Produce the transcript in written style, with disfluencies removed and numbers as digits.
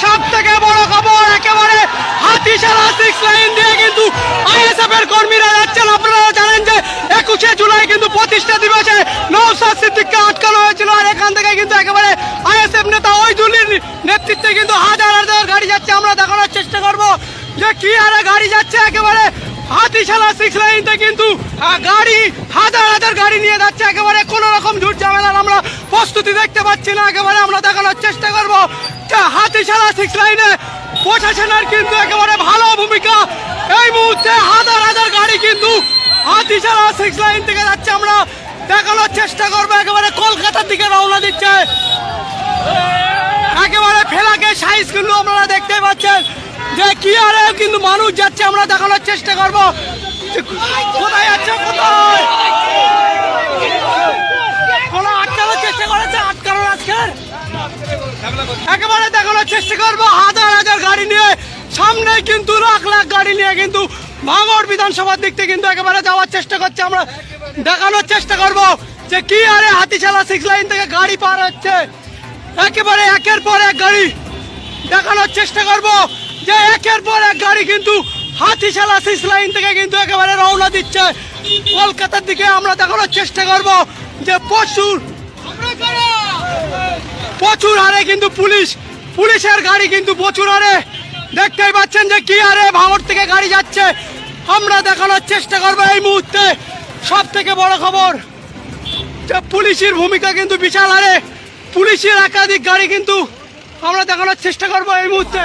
সব থেকে বড় খবর, একেবারে হাতিশালা 6 লাইন দিয়ে কিন্তু আইএসএফ এর কর্মীরা যাচ্ছেন। আপনারা জানেন যে 21শে জুলাই কিন্তু প্রতিষ্ঠা দিবসে নওশাদ সিদ্দিককে আটকানো হয়েছিল, আর এখান থেকে কিন্তু একেবারে আইএসএফ নেতা ওইদুলের নেতৃত্বে কিন্তু হাজার হাজার গাড়ি যাচ্ছে। আমরা দেখানোর চেষ্টা করব যে কি হারে গাড়ি যাচ্ছে। একেবারে হাতিশালা 6 লাইনতে কিন্তু গাড়ি হাজার হাজার গাড়ি নিয়ে যাচ্ছে। একেবারে কোনো রকম ঝুট ঝামেলার আমরা প্রস্তুতি দেখতে পাচ্ছি না। একেবারে আমরা দেখানোর চেষ্টা করব যে হাতিশালা 6 লাইনে প্রশাসনের কিন্তু একেবারে ভালো ভূমিকা। এই মুহূর্তে হাজার হাজার গাড়ি কিন্তু হাতিশালা 6 লাইন থেকে যাচ্ছে। আমরা দেখানোর চেষ্টা করবো একেবারে কলকাতার দিকে রওনা দিচ্ছে। একেবারে ফেলাকে সাইজ কিন্তু আপনারা দেখতে পাচ্ছেন যে কি আরে কিন্তু মানুষ যাচ্ছে। আমরা দেখানোর চেষ্টা করব কোথায় যাচ্ছে, কোথায় কোনো আটকানোর চেষ্টা করেছে, আটকানোর আজকের একেবারে দেখানোর চেষ্টা করবো হাজার হাজার গাড়ি নিয়ে। সামনে কিন্তু লাখ লাখ গাড়ি নিয়ে কিন্তু ভাঙড় বিধানসভার দিক থেকে কিন্তু একেবারে যাওয়ার চেষ্টা করছে। আমরা দেখানোর চেষ্টা করব যে কি আরে হাতিশালা 6 লাইন থেকে গাড়ি পার হচ্ছে। একেবারে একের পর এক গাড়ি দেখানোর চেষ্টা করব যে একের পর এক গাড়ি কিন্তু হাতিশালা 6 লাইন থেকে কিন্তু একেবারে রওনা দিচ্ছে কলকাতার দিকে। আমরা দেখানোর চেষ্টা করব যে প্রচুর হারে কিন্তু পুলিশের গাড়ি কিন্তু প্রচুর হারে দেখতেই পাচ্ছেন যে কি হারে ভাঙড় থেকে গাড়ি যাচ্ছে। আমরা দেখানোর চেষ্টা করবো এই মুহূর্তে সব থেকে বড় খবর যে পুলিশের ভূমিকা কিন্তু বিশাল হারে, পুলিশের একাধিক গাড়ি কিন্তু আমরা দেখানোর চেষ্টা করবো এই মুহূর্তে।